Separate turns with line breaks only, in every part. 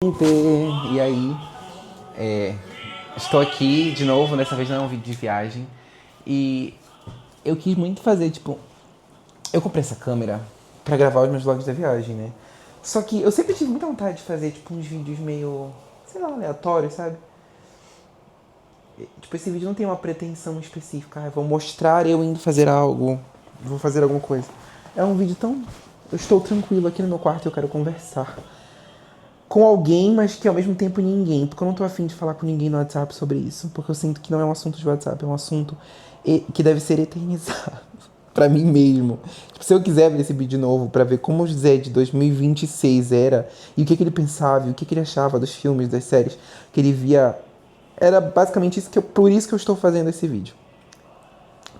E aí, é, estou aqui de novo, dessa vez não é um vídeo de viagem. E eu quis muito fazer, tipo, eu comprei essa câmera pra gravar os meus vlogs da viagem, né? Só que eu sempre tive muita vontade de fazer, tipo, uns vídeos meio, sei lá, aleatórios, sabe? Tipo, esse vídeo não tem uma pretensão específica, vou mostrar eu indo fazer algo, vou fazer alguma coisa. É um vídeo tão... Eu estou tranquilo aqui no meu quarto e eu quero conversar com alguém, mas que ao mesmo tempo ninguém, porque eu não tô afim de falar com ninguém no WhatsApp sobre isso, porque eu sinto que não é um assunto de WhatsApp, é um assunto que deve ser eternizado pra mim mesmo. Tipo, se eu quiser ver esse vídeo de novo pra ver como o José de 2026 era, e o que ele pensava, e o que ele achava dos filmes, das séries que ele via, era basicamente isso por isso que eu estou fazendo esse vídeo.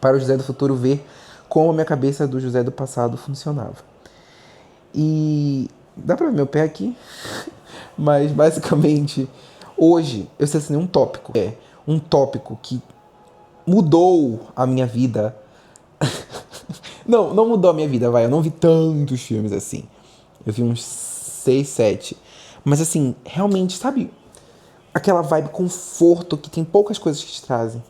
Para o José do futuro ver como a minha cabeça do José do passado funcionava. E dá pra ver meu pé aqui? Mas basicamente, hoje eu selecionei um tópico. É um tópico que mudou a minha vida. Não mudou a minha vida, vai. Eu não vi tantos filmes assim. Eu vi uns 6, 7. Mas assim, realmente, sabe aquela vibe conforto que tem poucas coisas que te trazem?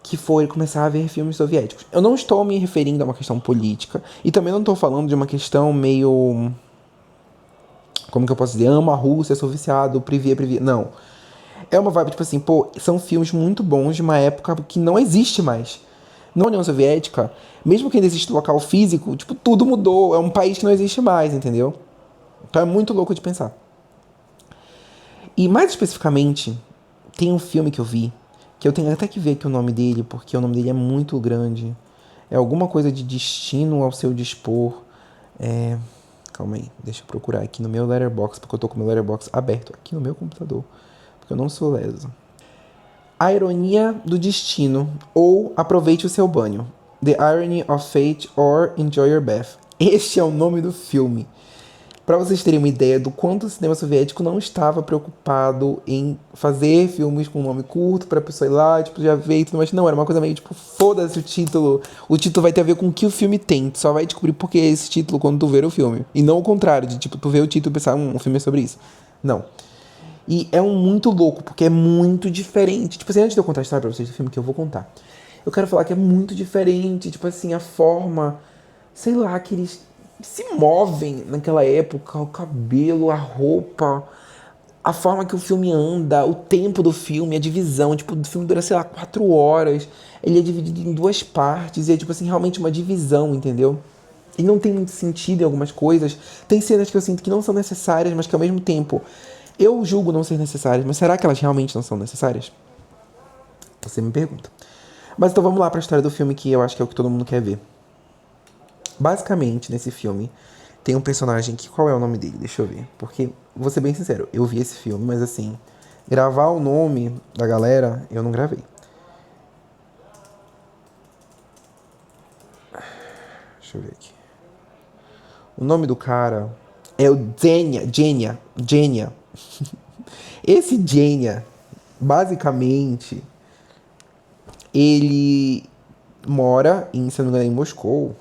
Que foi começar a ver filmes soviéticos. Eu não estou me referindo a uma questão política. E também não estou falando de uma questão meio... Como que eu posso dizer? Amo a Rússia, sou viciado, privia. Não. É uma vibe, tipo assim, pô, são filmes muito bons de uma época que não existe mais. Na União Soviética, mesmo que ainda exista o local físico, tipo, tudo mudou. É um país que não existe mais, entendeu? Então é muito louco de pensar. E mais especificamente, tem um filme que eu vi, que eu tenho até que ver aqui o nome dele, porque o nome dele é muito grande. É alguma coisa de destino ao seu dispor. Calma aí, deixa eu procurar aqui no meu Letterboxd, porque eu tô com o meu Letterboxd aberto aqui no meu computador, porque eu não sou leso. A Ironia do Destino ou Aproveite o Seu Banho. The Irony of Fate or Enjoy Your Bath. Este é o nome do filme. Para vocês terem uma ideia do quanto o cinema soviético não estava preocupado em fazer filmes com nome curto pra pessoa ir lá, tipo, já ver e tudo mais. Não, era uma coisa meio tipo, foda-se o título. O título vai ter a ver com o que o filme tem. Tu só vai descobrir por que é esse título quando tu ver o filme. E não o contrário, de tipo, tu ver o título e pensar, um filme é sobre isso. Não. E é um muito louco, porque é muito diferente. Tipo assim, antes de eu contar a história pra vocês do filme que eu vou contar, eu quero falar que é muito diferente, tipo assim, a forma, sei lá, que eles se movem naquela época, o cabelo, a roupa, a forma que o filme anda, o tempo do filme, a divisão, tipo, o filme dura, sei lá, 4 horas, ele é dividido em duas partes, e é tipo assim, realmente uma divisão, entendeu? E não tem muito sentido em algumas coisas. Tem cenas que eu sinto que não são necessárias, mas que ao mesmo tempo eu julgo não ser necessárias. Mas será que elas realmente não são necessárias? Você me pergunta. Mas então vamos lá pra história do filme, que eu acho que é o que todo mundo quer ver. Basicamente, nesse filme, tem um personagem que... Qual é o nome dele? Deixa eu ver. Porque, vou ser bem sincero, eu vi esse filme, mas assim... Gravar o nome da galera, eu não gravei. Deixa eu ver aqui. O nome do cara é o Genya. Esse Genya, basicamente, ele mora em, se não me engano, em Moscou.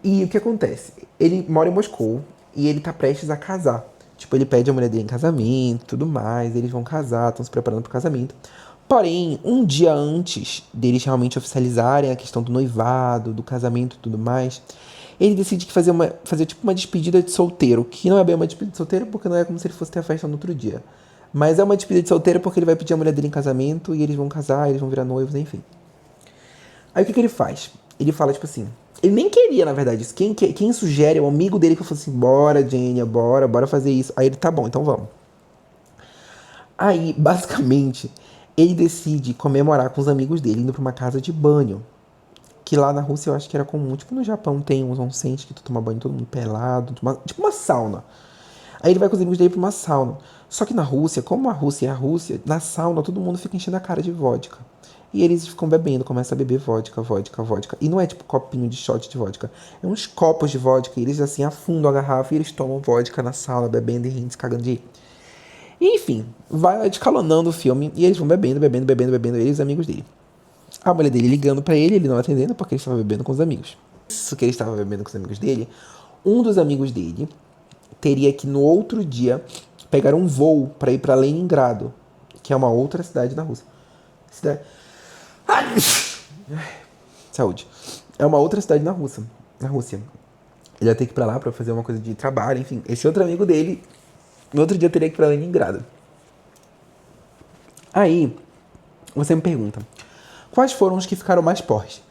E o que acontece? Ele mora em Moscou e ele tá prestes a casar. Tipo, ele pede a mulher dele em casamento, tudo mais, eles vão casar, estão se preparando pro casamento. Porém, um dia antes deles realmente oficializarem a questão do noivado, do casamento e tudo mais, ele decide que fazer tipo uma despedida de solteiro, que não é bem uma despedida de solteiro porque não é como se ele fosse ter a festa no outro dia. Mas é uma despedida de solteiro porque ele vai pedir a mulher dele em casamento e eles vão casar, eles vão virar noivos, enfim. Aí o que ele faz? Ele fala, tipo assim... Ele nem queria, na verdade, isso. Quem sugere é o amigo dele que falou assim, bora, Genia, bora fazer isso. Aí ele, tá bom, então vamos. Aí, basicamente, ele decide comemorar com os amigos dele, indo pra uma casa de banho. Que lá na Rússia eu acho que era comum. Tipo, no Japão tem uns onsen que tu toma banho todo mundo pelado. Tipo uma sauna. Aí ele vai com os amigos dele pra uma sauna. Só que na Rússia, como a Rússia é a Rússia, na sauna todo mundo fica enchendo a cara de vodka. E eles ficam bebendo, começam a beber vodka. E não é tipo copinho de shot de vodka. É uns copos de vodka. E eles assim afundam a garrafa e eles tomam vodka na sauna, bebendo e rindo, se cagando de rir. E, enfim, vai escalonando o filme. E eles vão bebendo, eles e os amigos dele. A mulher dele ligando pra ele, ele não atendendo porque ele estava bebendo com os amigos. Isso que ele estava bebendo com os amigos dele, um dos amigos dele teria que no outro dia pegaram um voo para ir para Leningrado, que é uma outra cidade da Rússia. Ai! Saúde. É uma outra cidade na Rússia. Ele ia ter que ir pra lá pra fazer uma coisa de trabalho, enfim. Esse outro amigo dele, no outro dia teria que ir pra Leningrado. Aí, você me pergunta, quais foram os que ficaram mais fortes?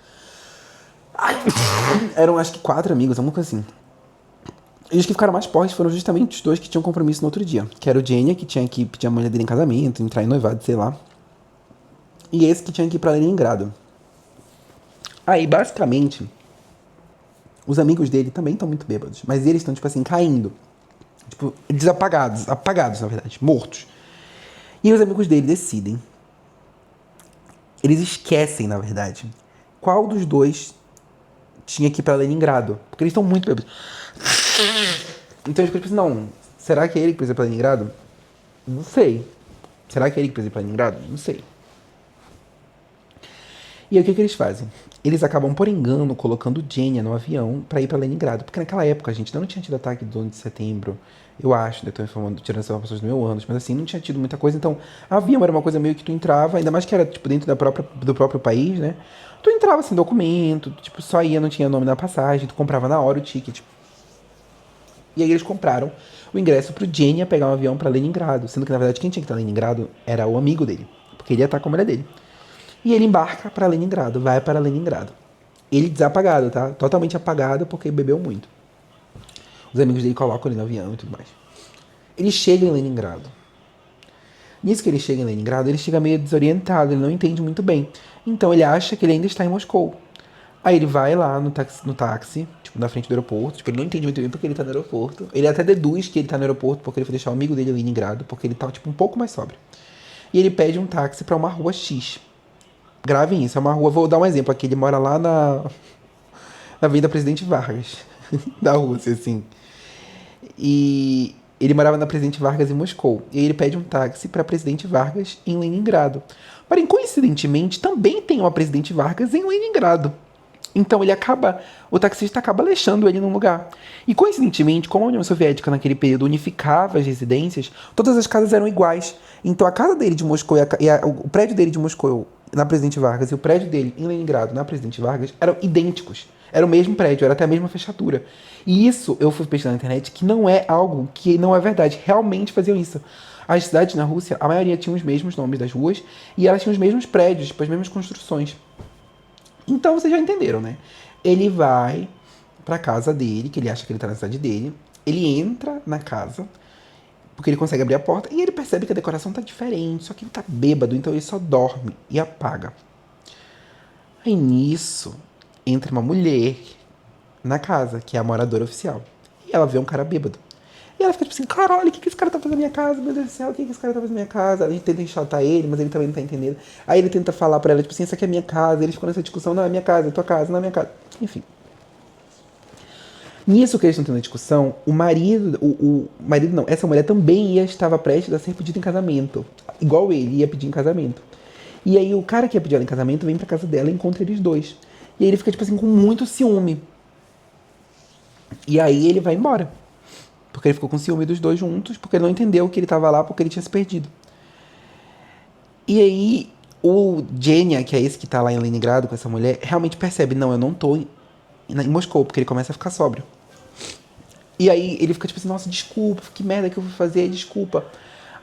Eram acho que 4 amigos, alguma coisa assim. E os que ficaram mais fortes foram justamente os 2 que tinham compromisso no outro dia. Que era o Genia, que tinha que pedir a mulher dele em casamento, entrar em noivado, sei lá. E esse que tinha que ir pra Leningrado. Aí, basicamente, os amigos dele também estão muito bêbados. Mas eles estão, tipo assim, caindo. Tipo, desapagados. Apagados, na verdade. Mortos. E os amigos dele decidem. Eles esquecem, na verdade, qual dos 2 tinha que ir pra Leningrado. Porque eles estão muito bêbados. Então eles ficam tipo assim, não, será que é ele que precisa ir pra Leningrado? Não sei. Será que é ele que precisa ir pra Leningrado? Não sei. E aí o que eles fazem? Eles acabam, por engano, colocando Genia no avião pra ir pra Leningrado. Porque naquela época, a gente ainda não tinha tido ataque do 11 de setembro. Eu acho, ainda tô informando, tirando essas informações do meu anos, mas assim, não tinha tido muita coisa. Então, avião era uma coisa meio que tu entrava, ainda mais que era tipo dentro do próprio país, né? Tu entrava sem documento, tipo, só ia, não tinha nome na passagem, tu comprava na hora o ticket. E aí eles compraram o ingresso pro Genia pegar um avião pra Leningrado. Sendo que, na verdade, quem tinha que estar em Leningrado era o amigo dele. Porque ele ia estar com a mulher dele. E ele embarca pra Leningrado, vai para Leningrado. Ele desapagado, tá? Totalmente apagado porque bebeu muito. Os amigos dele colocam ele no avião e tudo mais. Ele chega em Leningrado. Nisso que ele chega em Leningrado, ele chega meio desorientado, ele não entende muito bem. Então ele acha que ele ainda está em Moscou. Aí ele vai lá no táxi, tipo, na frente do aeroporto. Tipo, ele não entende muito bem porque ele tá no aeroporto. Ele até deduz que ele tá no aeroporto porque ele foi deixar o amigo dele em Leningrado, porque ele tá, tipo, um pouco mais sóbrio. E ele pede um táxi pra uma rua X. Gravem isso, é uma rua, vou dar um exemplo aqui, ele mora lá na Avenida Presidente Vargas, da Rússia, assim. E ele morava na Presidente Vargas em Moscou. E aí ele pede um táxi para Presidente Vargas em Leningrado. Porém, coincidentemente, também tem uma Presidente Vargas em Leningrado. Então o taxista acaba deixando ele num lugar. E coincidentemente, como a União Soviética naquele período unificava as residências, todas as casas eram iguais. Então a casa dele de Moscou o prédio dele de Moscou na Presidente Vargas e o prédio dele em Leningrado na Presidente Vargas eram idênticos. Era o mesmo prédio, era até a mesma fechadura. E isso eu fui pesquisar na internet que não é algo que não é verdade. Realmente faziam isso. As cidades na Rússia, a maioria tinham os mesmos nomes das ruas e elas tinham os mesmos prédios, tipo, as mesmas construções. Então vocês já entenderam, né? Ele vai pra casa dele, que ele acha que ele tá na cidade dele. Ele entra na casa, porque ele consegue abrir a porta, e ele percebe que a decoração tá diferente, só que ele tá bêbado, então ele só dorme e apaga. Aí nisso, entra uma mulher na casa, que é a moradora oficial. E ela vê um cara bêbado. E ela fica tipo assim, caralho, o que esse cara tá fazendo na minha casa? Meu Deus do céu, o que esse cara tá fazendo na minha casa? Ela tenta enxotar ele, mas ele também não tá entendendo. Aí ele tenta falar pra ela, tipo assim, essa aqui é a minha casa. Eles ficam nessa discussão, não, é minha casa, é tua casa, não é minha casa. Enfim. Nisso que eles estão tendo a discussão, o marido não, essa mulher também estava prestes a ser pedida em casamento. Igual ele ia pedir em casamento. E aí o cara que ia pedir ela em casamento vem pra casa dela e encontra eles dois. E aí ele fica, tipo assim, com muito ciúme. E aí ele vai embora. Porque ele ficou com ciúme dos dois juntos, porque ele não entendeu que ele tava lá porque ele tinha se perdido. E aí o Genia, que é esse que tá lá em Leningrado com essa mulher, realmente percebe, não, eu não tô em Moscou, porque ele começa a ficar sóbrio. E aí ele fica tipo assim, nossa, desculpa, que merda que eu vou fazer, desculpa.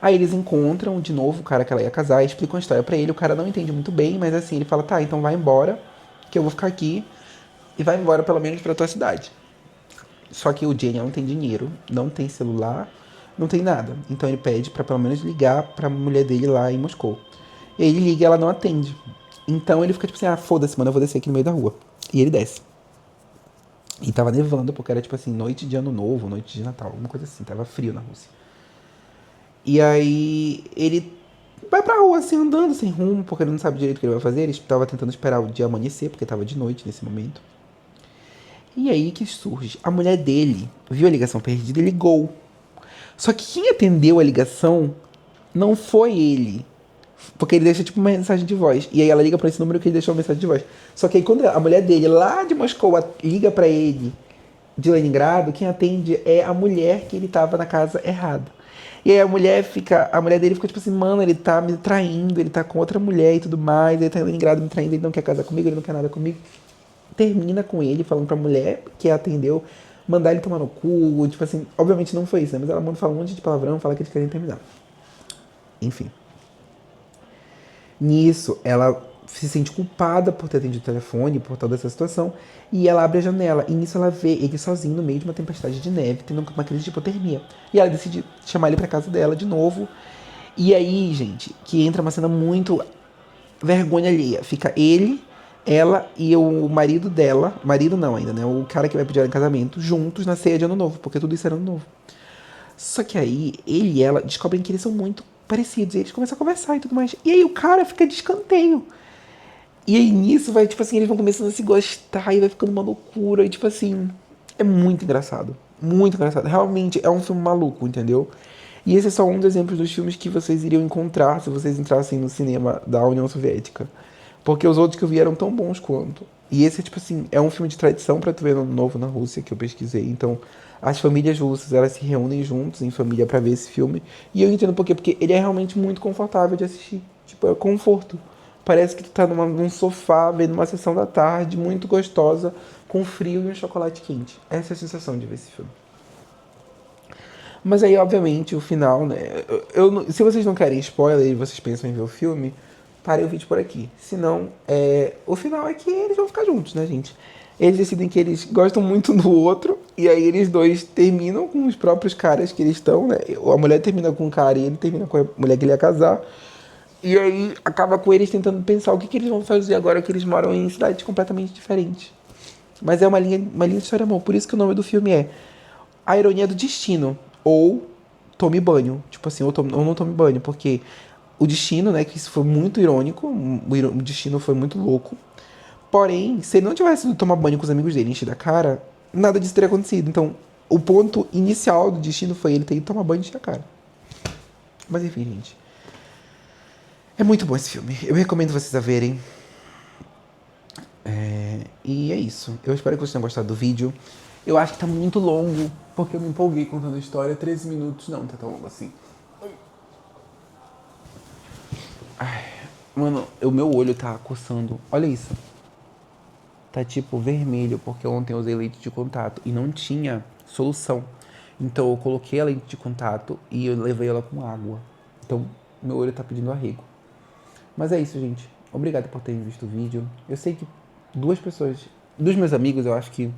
Aí eles encontram de novo o cara que ela ia casar, explicam a história pra ele, o cara não entende muito bem, mas assim, ele fala, tá, então vai embora, que eu vou ficar aqui, e vai embora pelo menos pra tua cidade. Só que o Genia não tem dinheiro, não tem celular, não tem nada. Então ele pede pra pelo menos ligar pra mulher dele lá em Moscou. E aí ele liga e ela não atende. Então ele fica tipo assim, ah, foda-se, mano, eu vou descer aqui no meio da rua. E ele desce. E tava nevando, porque era tipo assim, noite de ano novo, noite de Natal, alguma coisa assim, tava frio na Rússia. E aí ele vai pra rua assim, andando sem rumo, porque ele não sabe direito o que ele vai fazer. Ele tava tentando esperar o dia amanhecer, porque tava de noite nesse momento. E aí que surge, a mulher dele viu a ligação perdida e ligou. Só que quem atendeu a ligação não foi ele. Porque ele deixa tipo uma mensagem de voz. E aí ela liga pra esse número que ele deixou uma mensagem de voz. Só que aí quando a mulher dele, lá de Moscou, liga pra ele de Leningrado, quem atende é a mulher que ele tava na casa errada. E aí a mulher dele fica tipo assim, mano, ele tá me traindo, ele tá com outra mulher e tudo mais, ele tá em Leningrado me traindo, ele não quer casar comigo, ele não quer nada comigo. Termina com ele falando pra mulher que atendeu, mandar ele tomar no cu, tipo assim, obviamente não foi isso, né? Mas ela manda falar um monte de palavrão, fala que eles querem terminar. Enfim. Nisso, ela se sente culpada por ter atendido o telefone, por toda essa situação, e ela abre a janela, e nisso ela vê ele sozinho no meio de uma tempestade de neve, tendo uma crise de hipotermia. E ela decide chamar ele pra casa dela de novo, e aí, gente, que entra uma cena muito vergonha alheia. Fica ele, ela e o marido dela, marido não ainda, né, o cara que vai pedir ela em casamento, juntos na ceia de Ano Novo, porque tudo isso era Ano Novo. Só que aí, ele e ela descobrem que eles são muito parecidos, e eles começam a conversar e tudo mais. E aí o cara fica de escanteio. E aí nisso vai, tipo assim, eles vão começando a se gostar e vai ficando uma loucura. E tipo assim, é muito engraçado. Muito engraçado. Realmente é um filme maluco, entendeu? E esse é só um dos exemplos dos filmes que vocês iriam encontrar se vocês entrassem no cinema da União Soviética. Porque os outros que eu vi eram tão bons quanto. E esse, tipo assim, é um filme de tradição pra tu ver no Ano Novo na Rússia, que eu pesquisei. Então, as famílias russas, elas se reúnem juntos em família pra ver esse filme. E eu entendo por quê. Porque ele é realmente muito confortável de assistir. Tipo, é conforto. Parece que tu tá num sofá, vendo uma sessão da tarde, muito gostosa, com frio e um chocolate quente. Essa é a sensação de ver esse filme. Mas aí, obviamente, o final, né? Se vocês não querem spoiler e vocês pensam em ver o filme, parem o vídeo por aqui. Senão, o final é que eles vão ficar juntos, né, gente? Eles decidem que eles gostam muito do outro, e aí eles dois terminam com os próprios caras que eles estão, né? A mulher termina com o cara e ele termina com a mulher que ele ia casar. E aí acaba com eles tentando pensar o que eles vão fazer agora que eles moram em cidades completamente diferentes. Mas é uma linha de história de amor. Por isso que o nome do filme é A Ironia do Destino. Ou Tome Banho. Tipo assim, ou não tome banho. Porque o destino, né, que isso foi muito irônico. O destino foi muito louco. Porém, se ele não tivesse ido tomar banho com os amigos dele, encher da cara, nada disso teria acontecido. Então, o ponto inicial do destino foi ele ter ido tomar banho e encher a cara. Mas enfim, gente. É muito bom esse filme. Eu recomendo vocês a verem. E é isso. Eu espero que vocês tenham gostado do vídeo. Eu acho que tá muito longo, porque eu me empolguei contando a história. 13 minutos não tá tão longo assim. Ai, mano, o meu olho tá coçando. Olha isso. Tá tipo vermelho, porque ontem eu usei lente de contato e não tinha solução. Então eu coloquei a lente de contato e eu levei ela com água. Então meu olho tá pedindo arrego. Mas é isso, gente. Obrigado por terem visto o vídeo. Eu sei que dos meus amigos, eu acho que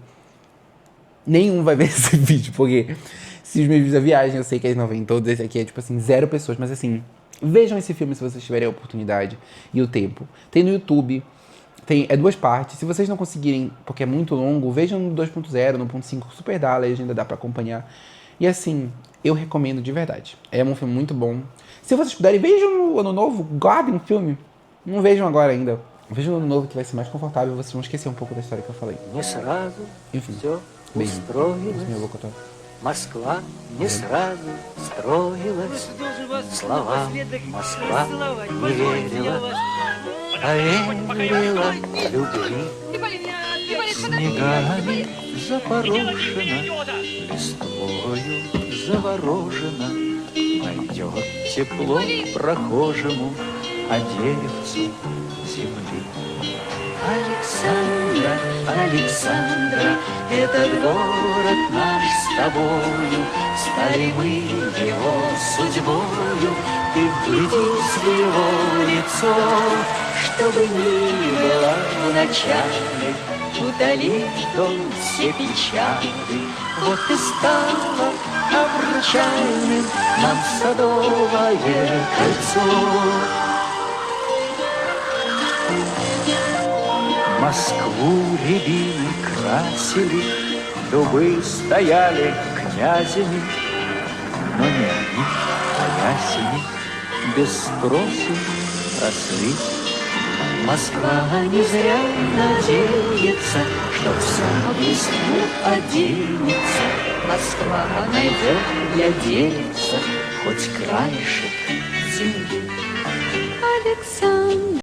nenhum vai ver esse vídeo, porque se os meus vídeos da viagem, eu sei que eles não veem todos, esse aqui é tipo assim, 0 pessoas, mas assim, vejam esse filme se vocês tiverem a oportunidade e o tempo. Tem no YouTube, é 2 partes. Se vocês não conseguirem, porque é muito longo, vejam no 2.0, no 1.5, super dá, a legenda dá pra acompanhar. E assim, eu recomendo de verdade. É um filme muito bom. Se vocês puderem, vejam no Ano Novo, guardem o filme. Não vejam agora ainda. Vejam no Ano Novo que vai ser mais confortável, vocês vão esquecer um pouco da história que eu falei. Enfim, beijo.
Москва не сразу строилась, словам Москва не верила, а верила любви. Снегами запорошена, листвою заворожена, найдет тепло прохожему, а деревцу земли. Александра, Александра, этот город наш с тобою, стали мы его судьбою, ты вглядись в его лицо, чтобы ни было в начале, удалит он все печали. Вот и стало обручальным нам Садовое кольцо. Москву рябины красили, дубы стояли князями, но не они, а ясени без спросу росли. Москва не зря надеется, что вся в весну оденется. Москва найдет для дельца хоть краешек земли. Александр.